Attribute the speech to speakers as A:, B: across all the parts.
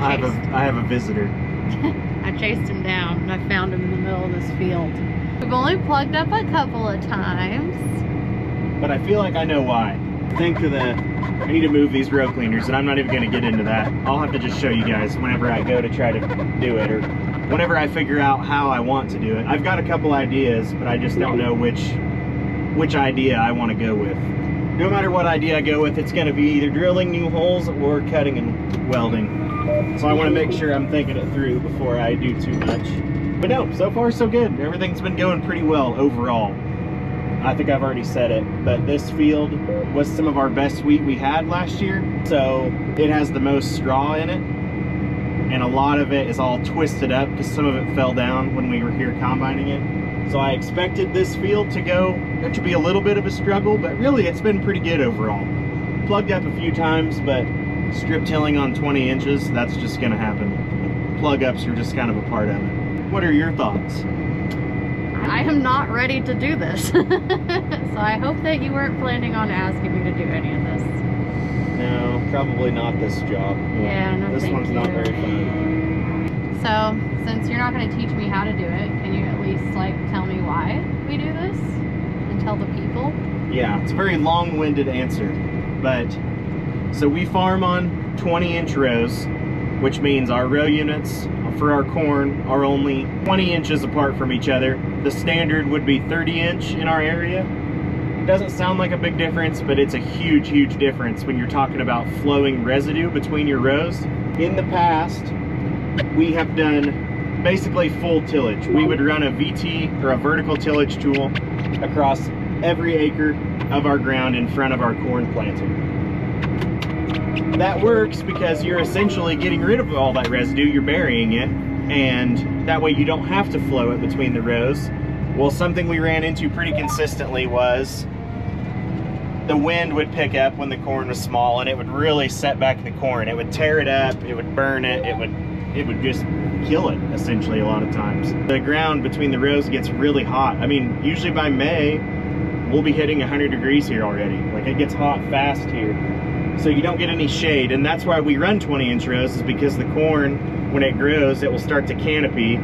A: I have a visitor.
B: I chased him down and I found him in the middle of this field. We've only plugged up a couple of times.
A: But I feel like I know why. I need to move these row cleaners, and I'm not even gonna get into that. I'll have to just show you guys whenever I go to try to do it, or whenever I figure out how I want to do it. I've got a couple ideas, but I just don't know which idea I want to go with. No matter what idea I go with, it's gonna be either drilling new holes or cutting and welding. So I want to make sure I'm thinking it through before I do too much. But no, so far so good. Everything's been going pretty well overall. I think I've already said it, but this field was some of our best wheat we had last year. So it has the most straw in it, and a lot of it is all twisted up because some of it fell down when we were here combining it. So I expected this field to be a little bit of a struggle, but really it's been pretty good overall. Plugged up a few times, but strip tilling on 20 inches, that's just gonna happen. Plug ups are just kind of a part of it. What are your thoughts?
B: I am not ready to do this. So I hope that you weren't planning on asking me to do any of this.
A: No, probably not this job.
B: Yeah, no,
A: this one's not very fun.
B: So, since you're not going to teach me how to do it, can you at least like tell me why we do this and tell the people?
A: Yeah, it's a very long-winded answer, but so we farm on 20-inch rows, which means our row units for our corn are only 20 inches apart from each other. The standard would be 30-inch in our area. It doesn't sound like a big difference, but it's a huge, huge difference when you're talking about flowing residue between your rows. In the past, we have done basically full tillage. We would run a VT or a vertical tillage tool across every acre of our ground in front of our corn planter. That works because you're essentially getting rid of all that residue, you're burying it, and that way you don't have to flow it between the rows. Well, something we ran into pretty consistently was the wind would pick up when the corn was small, and it would really set back the corn. It would tear it up, it would burn it, it would just kill it essentially a lot of times. The ground between the rows gets really hot. I mean, usually by May, we'll be hitting 100 degrees here already. Like, it gets hot fast here. So you don't get any shade, and that's why we run 20-inch rows, is because the corn, when it grows, it will start to canopy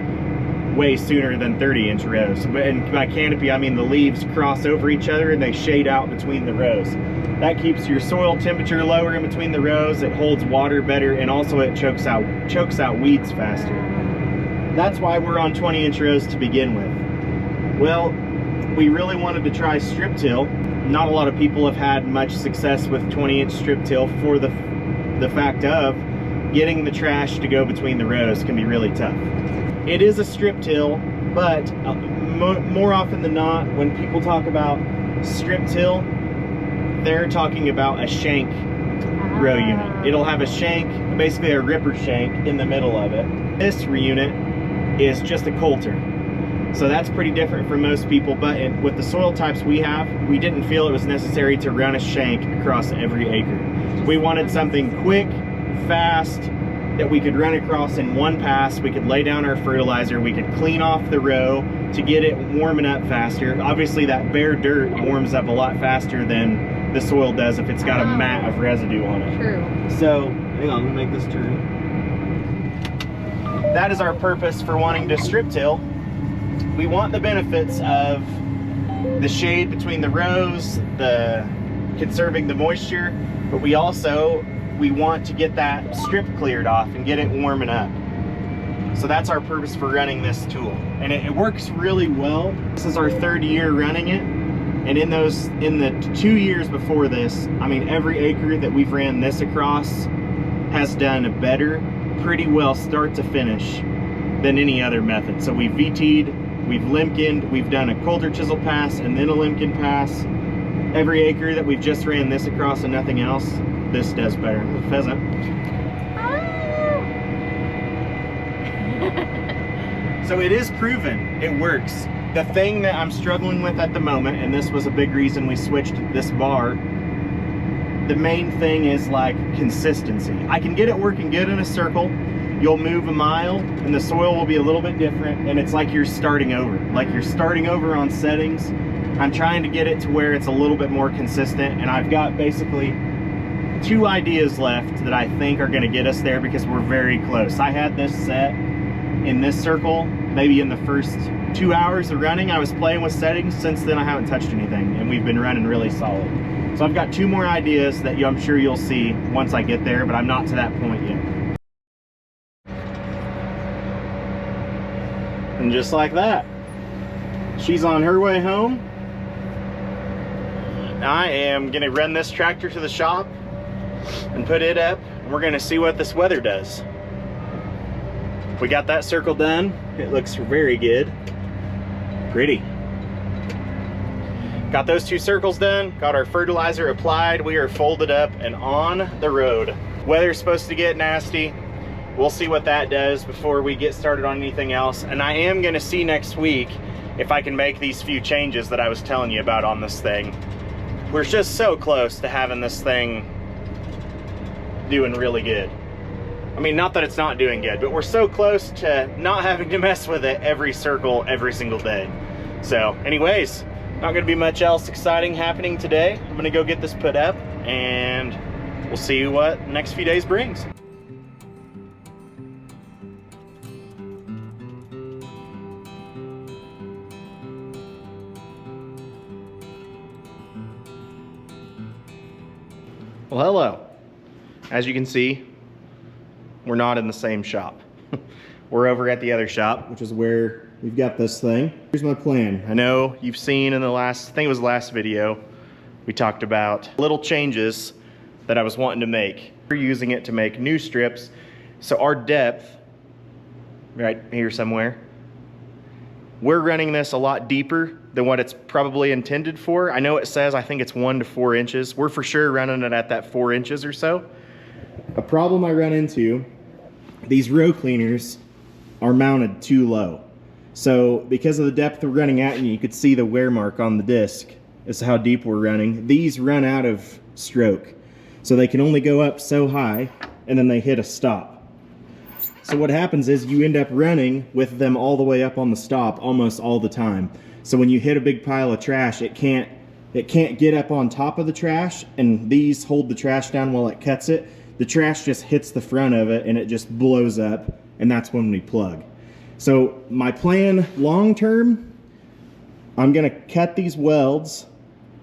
A: way sooner than 30-inch rows. And by canopy, I mean the leaves cross over each other and they shade out between the rows. That keeps your soil temperature lower in between the rows, it holds water better, and also it chokes out weeds faster. That's why we're on 20-inch rows to begin with. Well, we really wanted to try strip till. Not a lot of people have had much success with 20-inch strip till for the fact of getting the trash to go between the rows can be really tough. It is a strip till, but more often than not, when people talk about strip till, they're talking about a shank row unit. It'll have a shank, basically a ripper shank in the middle of it. This unit is just a coulter. So that's pretty different for most people, but with the soil types we have, we didn't feel it was necessary to run a shank across every acre. We wanted something quick, fast, that we could run across in one pass. We could lay down our fertilizer, we could clean off the row to get it warming up faster. Obviously that bare dirt warms up a lot faster than the soil does if it's got a mat of residue on it.
B: True.
A: So, hang on, let me make this turn. That is our purpose for wanting to strip till. We want the benefits of the shade between the rows, the conserving the moisture, but we want to get that strip cleared off and get it warming up. So that's our purpose for running this tool. And it works really well. This is our 3rd year running it. And in the 2 years before this, I mean, every acre that we've ran this across has done better, pretty well start to finish than any other method. So we've VT'd, we've limpkined, we've done a coulter chisel pass and then a limpkin pass. Every acre that we've just ran this across and nothing else, this does better. The pheasant. So it is proven, it works. The thing that I'm struggling with at the moment, and this was a big reason we switched this bar, the main thing is like consistency. I can get it working good in a circle. You'll move a mile and the soil will be a little bit different, and it's like you're starting over. Like you're starting over on settings. I'm trying to get it to where it's a little bit more consistent, and I've got basically 2 ideas left that I think are gonna get us there because we're very close. I had this set in this circle maybe in the first 2 hours of running. I was playing with settings. Since then I haven't touched anything, and we've been running really solid. So I've got 2 more ideas that I'm sure you'll see once I get there, but I'm not to that point yet. And just like that, she's on her way home. I am gonna run this tractor to the shop and put it up, and we're gonna see what this weather does. We got that circle done. It looks very good. Pretty. Got those 2 circles done, got our fertilizer applied. We are folded up and on the road. Weather's supposed to get nasty. We'll see what that does before we get started on anything else. And I am gonna see next week if I can make these few changes that I was telling you about on this thing. We're just so close to having this thing doing really good. I mean, not that it's not doing good, but we're so close to not having to mess with it every circle, every single day. So anyways, not gonna be much else exciting happening today. I'm gonna go get this put up, and we'll see what the next few days brings. Well, hello. As you can see, we're not in the same shop. We're over at the other shop, which is where we've got this thing. Here's my plan. I know you've seen in the last, I think it was the last video, we talked about little changes that I was wanting to make. We're using it to make new strips. So our depth, right here somewhere, we're running this a lot deeper than what it's probably intended for. I know it says, I think it's 1 to 4 inches. We're for sure running it at that 4 inches or so. A problem I run into, these row cleaners are mounted too low. So because of the depth we're running at, and you could see the wear mark on the disc as to how deep we're running, these run out of stroke. So they can only go up so high, and then they hit a stop. So what happens is you end up running with them all the way up on the stop almost all the time. So when you hit a big pile of trash, it can't get up on top of the trash, and these hold the trash down while it cuts it. The trash just hits the front of it and it just blows up, and that's when we plug. So my plan long term, I'm gonna cut these welds,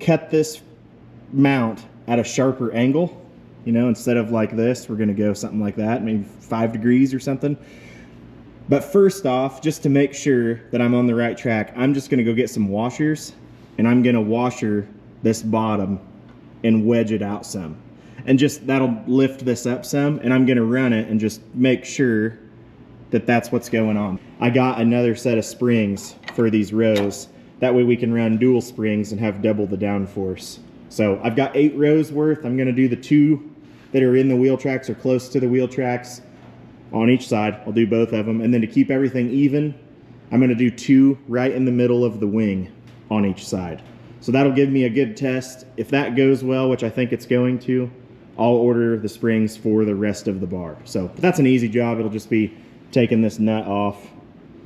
A: cut this mount at a sharper angle. You know, instead of like this, we're gonna go something like that, maybe 5 degrees or something. But first off, just to make sure that I'm on the right track, I'm just gonna go get some washers, and I'm gonna washer this bottom and wedge it out some. And just, that'll lift this up some, and I'm gonna run it and just make sure that that's what's going on. I got another set of springs for these rows. That way we can run dual springs and have double the downforce. So I've got 8 rows worth. I'm gonna do the 2 that are in the wheel tracks or close to the wheel tracks on each side. I'll do both of them. And then to keep everything even, I'm gonna do 2 right in the middle of the wing on each side. So that'll give me a good test. If that goes well, which I think it's going to, I'll order the springs for the rest of the bar. So that's an easy job. It'll just be taking this nut off,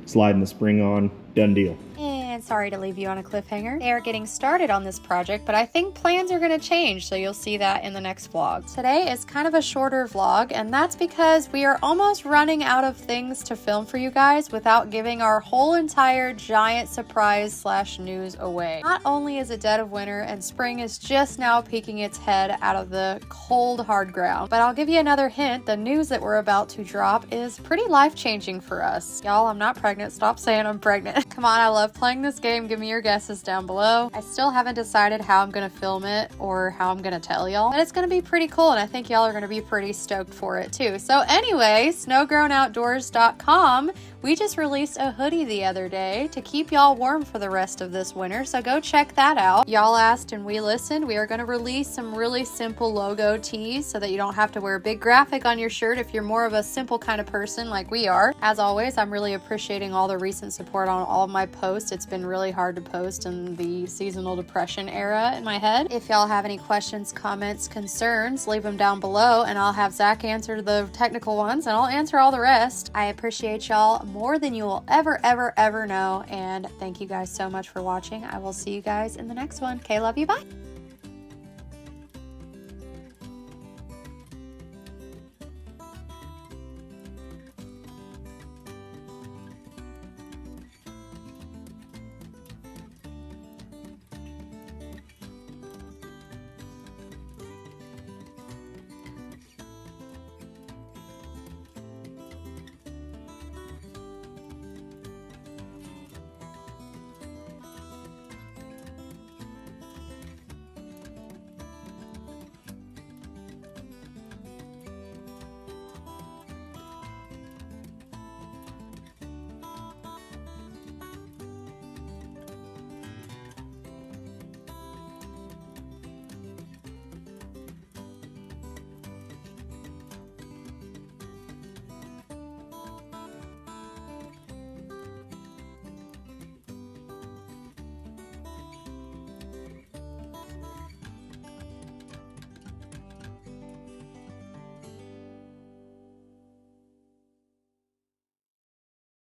A: sliding the spring on, done deal.
C: And sorry to leave you on a cliffhanger. They are getting started on this project, but I think plans are going to change, so you'll see that in the next vlog. Today is kind of a shorter vlog, and that's because we are almost running out of things to film for you guys without giving our whole entire giant surprise / news away. Not only is it dead of winter and spring is just now peeking its head out of the cold hard ground, but I'll give you another hint. The news that we're about to drop is pretty life-changing for us. Y'all, I'm not pregnant. Stop saying I'm pregnant. Come on, I love playing this game. Give me your guesses down below. I still haven't decided how I'm gonna film it or how I'm gonna tell y'all, but it's gonna be pretty cool, and I think y'all are gonna be pretty stoked for it too. So anyway, snowgrownoutdoors.com, we just released a hoodie the other day to keep y'all warm for the rest of this winter, so go check that out. Y'all asked and we listened. We are gonna release some really simple logo tees so that you don't have to wear a big graphic on your shirt if you're more of a simple kind of person like we are. As always, I'm really appreciating all the recent support on all of my posts. It's been really hard to post in the seasonal depression era in my head. If y'all have any questions, comments, concerns, leave them down below, and I'll have Zach answer the technical ones, and I'll answer all the rest. I appreciate y'all more than you will ever know, and thank you guys so much for watching. I will see you guys in the next one. Okay, love you, bye.